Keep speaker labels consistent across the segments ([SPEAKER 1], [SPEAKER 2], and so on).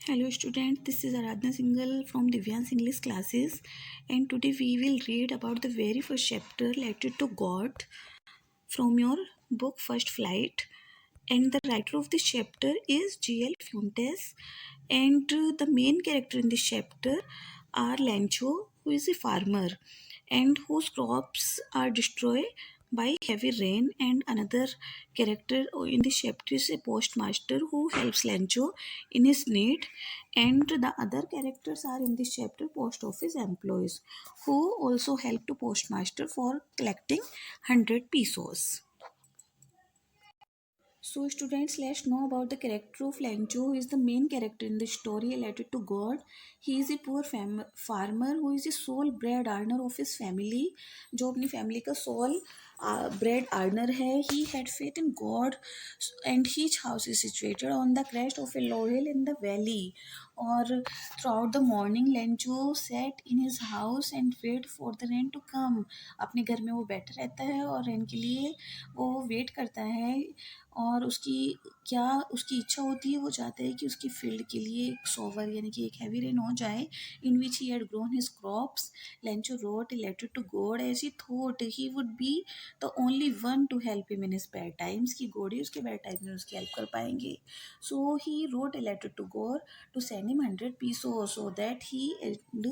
[SPEAKER 1] Hello students, this is Aradhana Singhal from Divyan's English classes, and today we will read about the very first chapter, Letter to God, from your book First Flight. And the writer of this chapter is G.L. Fuentes, and the main character in this chapter are Lancho, who is a farmer and whose crops are destroyed by heavy rain, and another character in this chapter is a postmaster who helps Lancho in his need, and the other characters are in this chapter post office employees who also help to postmaster for collecting 100 pesos. So, students, let's know about the character of Lancho, who is the main character in the story, A Letter to God. He is a poor farmer who is a sole bread earner of his family, जो अपनी family का sole bread earner है. He had faith in God, and his house is situated on the crest of a low hill in the valley. और throughout the morning, Lancho sat in his house and wait for the rain to come. अपने घर में वो बैठा रहता है और rain के लिए वो वेट करता है, और उसकी इच्छा होती है, वो चाहता है कि उसकी फील्ड के लिए एक सोवर यानी कि एक हैवी रेन हो जाए, in which he had grown his crops. Lencho wrote a letter to God as he thought he would be the only one to help him in his bad times, कि God ही उसके bad times में उसकी help कर पाएंगे. So he wrote a letter to God to send him 100 peso so that he and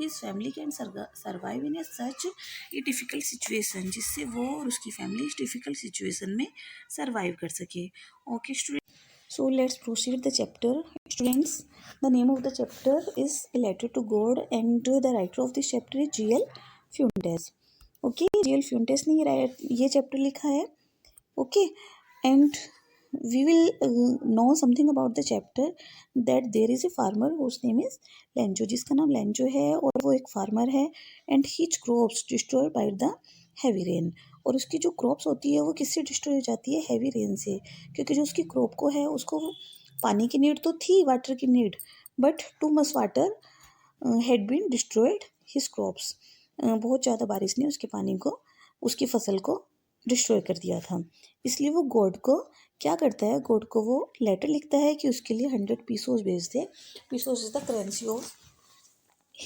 [SPEAKER 1] his family can survive in a such a difficult situation, जिससे वो और उसकी फैमिली इस डिफ़िकल्ट सिचुएशन में सर्वाइव कर सके. Okay student, so let's proceed the chapter. Students, the name of the chapter is A Letter to God, and the writer of this chapter is G.L. Fuentes. Okay, G.L. Fuentes ने ये chapter लिखा है. Okay, and we will know something about the chapter, that there is a farmer whose name is Lancho, जिसका नाम Lencho है और वो एक फार्मर है, and his crops destroyed by the heavy rain. और उसकी जो क्रॉप्स होती है वो किससे डिस्ट्रॉय हो जाती है? हैवी रेन से, क्योंकि जो उसकी क्रॉप को है उसको पानी की नीड तो थी, वाटर की need, but too much water had been destroyed his crops. बहुत ज़्यादा बारिश ने उसके पानी को, उसकी फसल को डिस्ट्रॉय कर दिया था. इसलिए वो गॉड को क्या करता है, गॉड को वो लेटर लिखता है कि उसके लिए 100 पीसोस भेज दे. Pesos is the currency of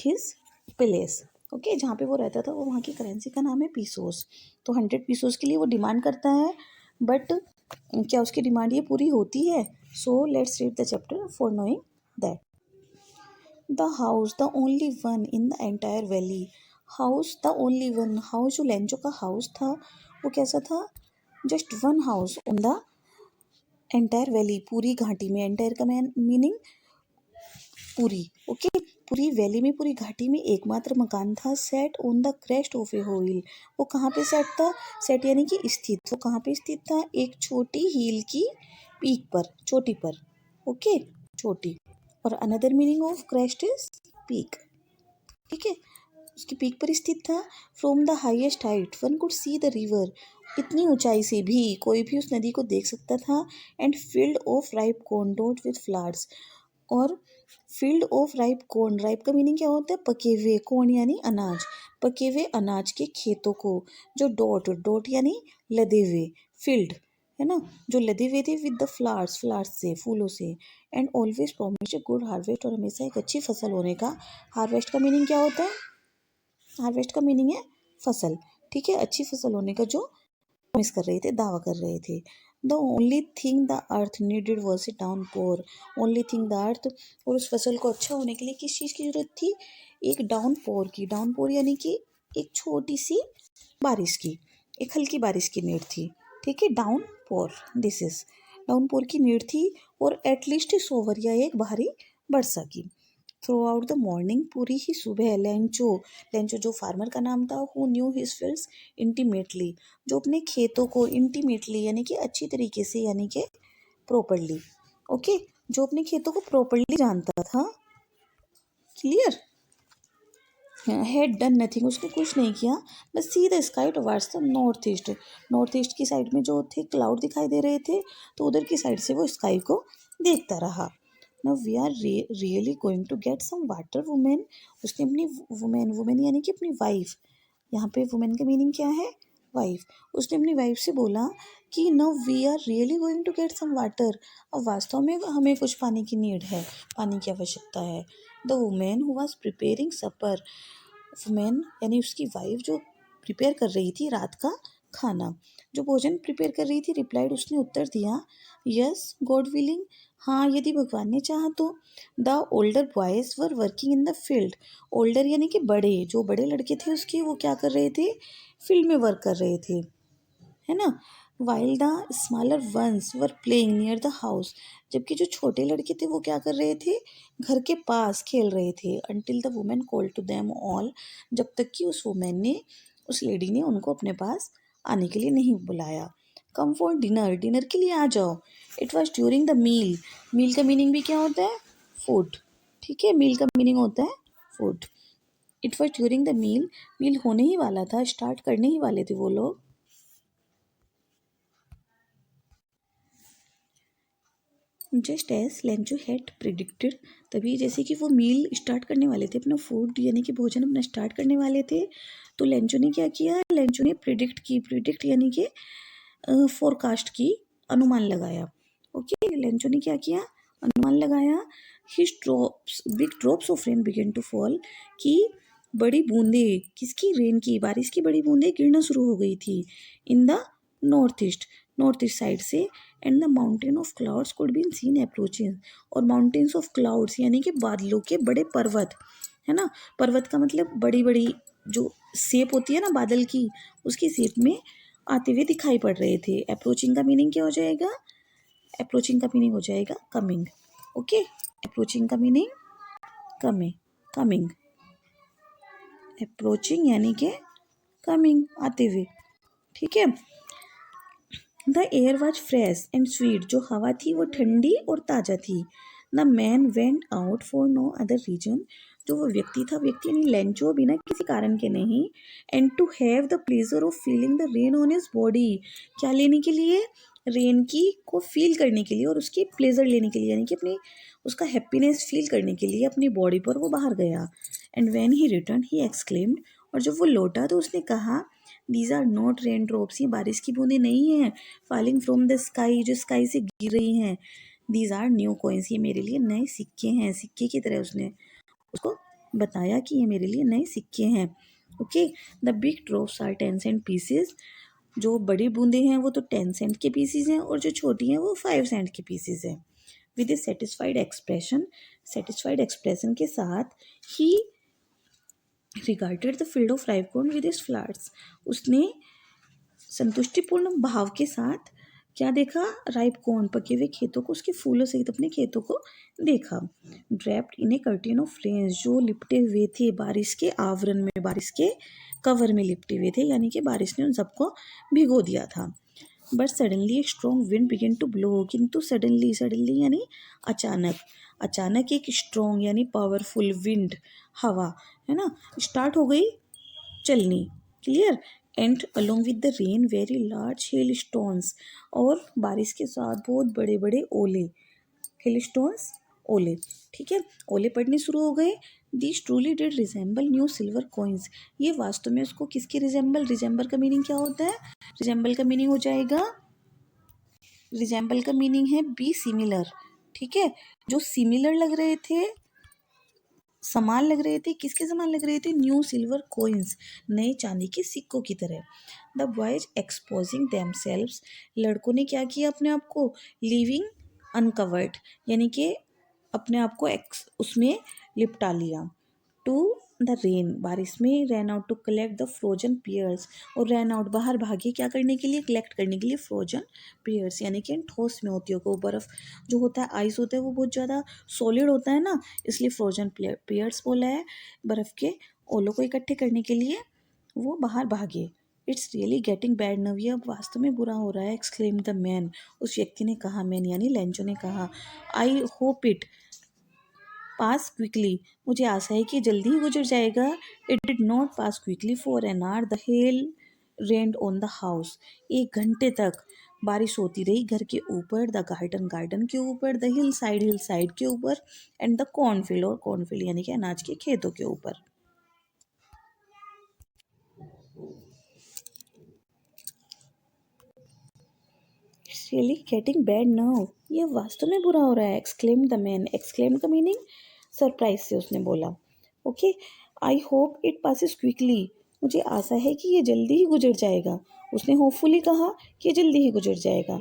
[SPEAKER 1] his place. Okay, जहाँ पे वो रहता था वो वहाँ की करेंसी का नाम है पीसोस. तो 100 पीसोस के लिए वो डिमांड करता है, बट क्या उसकी डिमांड ये पूरी होती है? So let's read the chapter for knowing that. The house the only one in the entire valley. House the only one, house जो लेंचो का हाउस था वो कैसा था? Just one house on the entire valley, पूरी घाटी में. Entire का मीनिंग पूरी. ओके, पूरी वैली में, पूरी घाटी में एकमात्र मकान था. Set on the crest of a hill. वो कहाँ पे सेट था? सेट यानी कि स्थित. वो कहाँ पे स्थित था? एक छोटी हिल की पीक पर, चोटी पर. ओके, छोटी. और another meaning of crest is peak. ठीक है, उसकी पीक पर स्थित था. From the highest height one could see the river. इतनी ऊंचाई से भी कोई भी उस नदी को देख सकता था. And field of ripe corn dot with flowers. और field of ripe corn, ripe का मीनिंग क्या होता है? पके हुए. कॉर्न यानी अनाज. पके हुए अनाज के खेतों को, जो डॉट, डॉट यानी लदे हुए, फील्ड है ना, जो लदे हुए थे विद द फ्लावर्स, फ्लावर्स से, फूलों से. And always promise a good harvest, और हमेशा एक अच्छी फसल होने का. हार्वेस्ट का मीनिंग क्या होता है? हार्वेस्ट का मीनिंग है फसल. ठीक है, अच्छी फसल होने का जो प्रॉमिस कर रहे थे, दावा कर रहे थे. The only thing the earth needed was a down pour. Only thing the earth, और उस फसल को अच्छा होने के लिए किस चीज़ की जरूरत थी? एक डाउन पोर की. डाउन पोर यानी कि एक छोटी सी बारिश की, एक हल्की बारिश की नीड थी. ठीक है, downpour, this is downpour की नीड थी. और एटलीस्ट सोवर या एक भारी वर्षा की. थ्रू आउट द मॉर्निंग, पूरी ही सुबह, लेंचो, लेंचो जो फार्मर का नाम था, who knew his fields intimately, जो अपने खेतों को इंटीमेटली यानी कि अच्छी तरीके से, यानी कि प्रॉपरली. ओके, जो अपने खेतों को प्रॉपरली जानता था. क्लियर? हैड डन नथिंग, उसने कुछ नहीं किया. बस see the sky towards the north east. North east की साइड में जो थे क्लाउड दिखाई दे रहे थे, तो उधर की साइड से वो स्काई को देखता रहा. Now we are really going to get some water. Woman, उसने अपनी वुमेन, वुमेन यानी कि अपनी वाइफ. यहाँ पे वुमेन का मीनिंग क्या है? वाइफ, उसने अपनी वाइफ से बोला कि now we are really going to get some water, अब वास्तव में हमें कुछ पानी की नीड है, पानी की आवश्यकता है। The woman who was preparing supper, woman यानी उसकी वाइफ जो प्रिपेयर कर रही थी रात का खाना, जो भोजन प्रिपेयर कर रही थी, रिप्लाइड, उसने उत्तर दिया, यस गॉड विलिंग, हाँ यदि भगवान ने चाहा तो। The older boys were working in the field, older यानी कि बड़े, जो बड़े लड़के थे उसके, वो क्या कर रहे थे, फील्ड में वर्क कर रहे थे, है ना। While the smaller ones were playing near the house, जबकि जो छोटे लड़के थे वो क्या कर रहे थे, घर के पास खेल रहे थे। Until the woman called to them all, जब तक कि उस वुमेन ने, उस लेडी ने उनको अपने पास आने के लिए नहीं बुलाया। कम फॉर डिनर, डिनर के लिए आ जाओ। It was during the meal, meal का मीनिंग भी क्या होता है, फूड, ठीक है, मील का मीनिंग होता है food. It was during the meal, meal होने ही वाला था, स्टार्ट करने ही वाले थे वो लोग। Just as Lencho had predicted, तभी जैसे कि वो मील स्टार्ट करने वाले थे, अपना फूड यानी कि भोजन अपना स्टार्ट करने वाले थे, तो लेंचो ने क्या किया, लेंचो ने प्रिडिक्ट की, प्रिडिक्ट यानी कि फोरकास्ट की, अनुमान लगाया। ओके, लेंचो ने क्या किया, अनुमान लगाया। His drops, big drops of rain began to fall, कि बड़ी बूंदे, किसकी, रेन की, बारिश की बड़ी बूंदें गिरना शुरू हो गई थी। In the north east, north east side से। And the mountain of clouds could been seen approaching, और माउंटेन्स ऑफ क्लाउड्स यानी कि बादलों के बड़े पर्वत, है ना, पर्वत का मतलब बड़ी बड़ी जो शेप होती है ना बादल की, उसकी शेप में आते हुए दिखाई पड़ रहे थे। अप्रोचिंग का मीनिंग क्या हो जाएगा, अप्रोचिंग का मीनिंग हो जाएगा कमिंग। ओके, अप्रोचिंग का मीनिंग कमिंग, कमिंग, अप्रोचिंग यानी कि कमिंग, आते हुए, ठीक है। The air was fresh and sweet, जो हवा थी वो ठंडी और ताज़ा थी। The man went out for no other reason, जो वो व्यक्ति था, व्यक्ति यानी लेंचो, बिना किसी कारण के नहीं। And to have the pleasure of feeling the rain on his body, क्या लेने के लिए, रेन की को फील करने के लिए और उसकी प्लेजर लेने के लिए, यानी कि अपनी उसका हैप्पीनेस फील करने के लिए अपनी बॉडी पर वो बाहर गया। And when he return he exclaimed, और जब वो लौटा तो उसने कहा, these are not rain drops, ये बारिश की बूंदें नहीं हैं, फॉलिंग फ्रॉम द स्काई, जो स्काई से गिर रही हैं। दीज आर न्यू कॉइन्स, ये मेरे लिए नए सिक्के हैं, सिक्के की तरह उसने उसको बताया कि ये मेरे लिए नए सिक्के हैं। Okay, the big drops are 10 cent pieces, जो बड़ी बूंदें हैं वो तो 10 सेंट के पीसीज हैं, और जो छोटी हैं वो 5 सेंट के पीसीज हैं। With a satisfied expression, satisfied expression के साथ ही regarded the field of ripe corn with its flowers, उसने संतुष्टिपूर्ण भाव के साथ क्या देखा, राइप कॉर्न, पके हुए खेतों को, उसके फूलों सहित अपने खेतों को देखा। Draped in A curtain of rain, जो लिपटे हुए थे बारिश के आवरण में, बारिश के कवर में लिपटे हुए थे, यानी कि बारिश ने उन सबको भिगो दिया था। बट सडनली एक strong wind began to blow, किंतु सडनली, सडनली यानी अचानक, अचानक एक स्ट्रॉन्ग यानी पावरफुल विंड, हवा, है ना, स्टार्ट हो गई चलनी, clear. And along with the rain very large hail stones, और बारिश के साथ बहुत बड़े बड़े ओले, हेल स्टोन्स, ओले, ठीक है, ओले पड़ने शुरू हो गए। This truly did resemble new silver coins, ये वास्तव में उसको किसके रिजेंबल, रिजेंबल का मीनिंग क्या होता है, रिजेंबल का मीनिंग हो जाएगा, रिजेंबल का मीनिंग है बी सिमिलर, ठीक है, जो सिमिलर लग रहे थे, समान लग रहे थे, किसके समान लग रहे थे, न्यू सिल्वर कोइंस, नए चांदी के सिक्कों की तरह। द बॉयज एक्सपोजिंग देमसेल्व्स, लड़कों ने क्या किया अपने आप को, लिविंग अनकवर्ड, यानी कि अपने आप को उसमें लिपटा लिया। टू द रेन, बारिश में, ran out to collect the frozen pearls, और रैन आउट बाहर भागे, क्या करने के लिए, कलेक्ट करने के लिए फ्रोजन पियर्स, यानी कि ठोस में होती है, को बर्फ़ जो होता है, आइस होता है, वो बहुत ज़्यादा सॉलिड होता है ना, इसलिए फ्रोजन पियर्स बोला है। बर्फ़ के ओलों को इकट्ठे करने के लिए वो बाहर भागे। इट्स रियली गेटिंग बैड नव, ये अब वास्तव में बुरा हो रहा है। एक्सक्लेम द मैन, उस व्यक्ति ने कहा, मैन यानी लेंचो ने कहा। I hope it pass quickly, मुझे आशा है कि जल्दी ही गुजर जाएगा। It did not pass quickly for an hour, the hell rained on the house, 1 घंटे तक बारिश होती रही घर के ऊपर, द गार्डन, गार्डन के ऊपर, द हिल साइड के ऊपर, एंड द कॉर्नफील्ड, और कॉर्नफील्ड यानी कि अनाज के खेतों के ऊपर। रियली गेटिंग बैड नाउ, ये वास्तव में बुरा हो रहा है। एक्सक्लेम द मैन, एक्सक्लेम का मीनिंग सरप्राइज से उसने बोला। Okay, I hope it passes quickly, मुझे आशा है कि ये जल्दी ही गुजर जाएगा। उसने होपफुली कहा कि ये जल्दी ही गुजर जाएगा।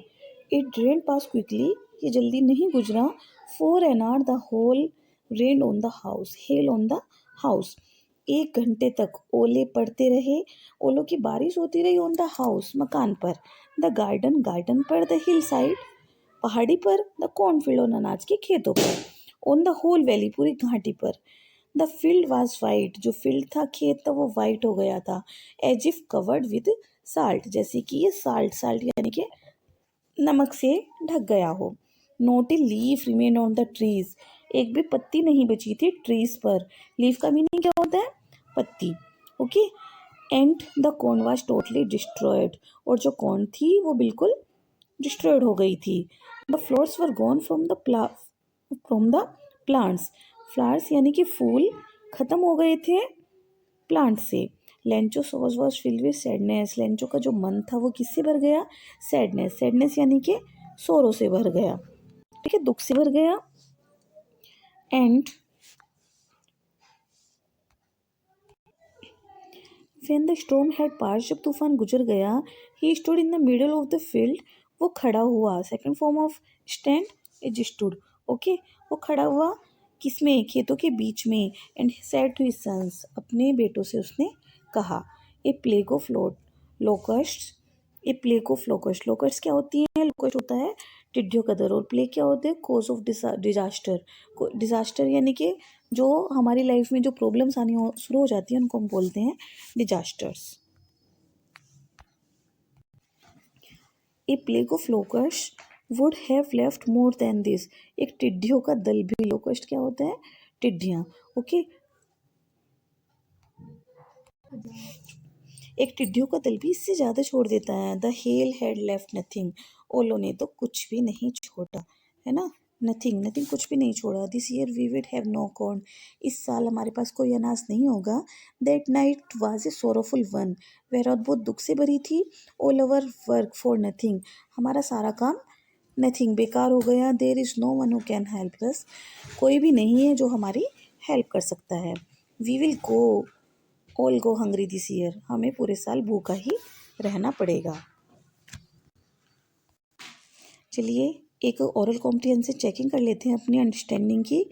[SPEAKER 1] इट डिडंट पास क्विकली, ये जल्दी नहीं गुजरा। For an hour the whole rain on the house, hail on the house, 1 घंटे तक ओले पड़ते रहे, ओलों की बारिश होती रही ऑन द हाउस, मकान पर। द गार्डन, गार्डन पर। द हिल साइड, पहाड़ी पर। द कॉर्नफील्ड, और अनाज के खेतों पर। ऑन द होल वैली, पूरी घाटी पर। द फील्ड वॉज वाइट, जो फील्ड था, खेत था, वो वाइट हो गया था। As if covered with salt, जैसे कि ये साल्ट, साल्ट यानी कि नमक से ढक गया हो। Note a leaf remain on the trees, एक भी पत्ती नहीं बची थी ट्रीज पर। लीफ का मीनिंग क्या होता है? पत्ती। Okay, and the corn was totally destroyed, और जो कॉर्न थी वो बिल्कुल डिस्ट्रॉयड हो गई थी। The flowers were gone from the plants, flowers यानी कि फूल खत्म हो गए थे प्लांट से। Lencho sauce was filled with sadness, Lencho का जो मन था वो किससे भर गया? सैडनेस, सैडनेस यानी कि सोरो से भर गया, ठीक है, दुख से भर गया। And when the storm had pass, जब तूफान गुजर गया, he stood in the middle of the field, वो खड़ा हुआ। Second form of stand is stood. Okay, वो खड़ा हुआ किसमें? खेतों के बीच में। And said to his sons, अपने बेटों से उसने कहा। A plague of locust, a plague of locust, locust क्या होती है? लोकस्ट होता है टिड्डियों का दर, और प्लेग क्या होते हैं? Cause of disaster. डिजास्टर यानी कि जो हमारी लाइफ में जो प्रॉब्लम्स आनी शुरू हो जाती है उनको हम बोलते हैं disasters. A plague of locust would have left more than this, एक टिड्डियों का दल भी, लोकस्ट क्या होता है? टिड्डियाँ। ओके, एक टिड्डियों का दल भी इससे ज़्यादा छोड़ देता है। The hell had left nothing, ओलो ने तो कुछ भी नहीं छोड़ा, है ना? नथिंग, नथिंग कुछ भी नहीं छोड़ा। This year we will have no corn, इस साल हमारे पास कोई अनाज नहीं होगा। That night was a sorrowful one, वह रात बहुत दुख से भरी थी। All our work for nothing, हमारा सारा काम नथिंग, बेकार हो गया। There is no one who can help us, कोई भी नहीं है जो हमारी हेल्प कर सकता है। We will go all go hungry this year, हमें पूरे साल भूखा ही रहना पड़ेगा। चलिए एक ओरल कॉम्प्रिहेंशन चेकिंग कर लेते हैं अपनी अंडरस्टैंडिंग की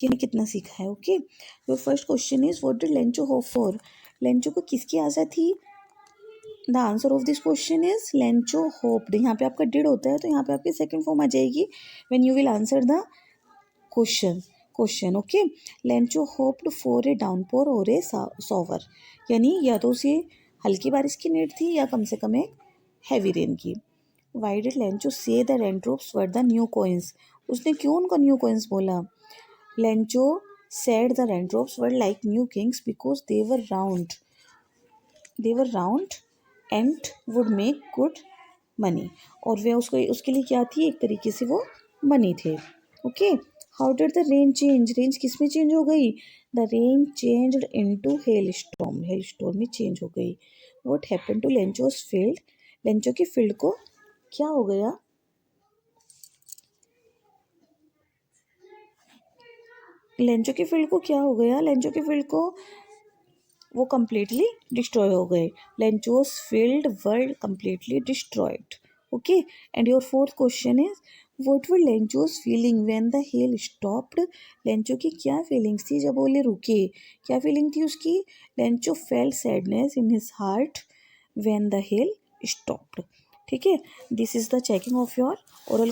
[SPEAKER 1] कि ने कितना सीखा है। Okay, your first question is what did Lencho hope for, Lencho को किसकी आशा थी? The answer of this question is Lencho hoped. यहाँ पे आपका डिड होता है तो यहाँ पे आपकी सेकंड फॉर्म आ जाएगी when you will answer the question. Okay, Lencho hoped for a downpour और ए सॉवर, यानी या तो उसे हल्की बारिश की नीड थी या कम से कम एक हैवी रेन की। वाई डिड लेंचो से the raindrops were the new coins, उसने क्यों उनको न्यू कॉइन्स बोला? Lencho said the raindrops were like new kings because they were round and would make good money, और वे उसके लिए क्या थी? एक तरीके से वो मनी थे। Okay, how did the rain change, rain किस में चेंज हो गई? The rain changed into hail storm, hail storm में चेंज हो गई। What happened to Lencho's field, Lencho की फील्ड को क्या हो गया? लेंचो की फील्ड को क्या हो गया? लेंचो की फील्ड को वो कम्प्लीटली डिस्ट्रॉय हो गए। Lencho's field were completely destroyed. Okay, and your fourth question is what were Lencho's feeling when the hail stopped, Lencho की क्या फीलिंग्स थी जब ओले रुके? क्या फीलिंग थी उसकी? Lencho felt sadness in his heart when the hail stopped. ठीक है, this is the checking of your oral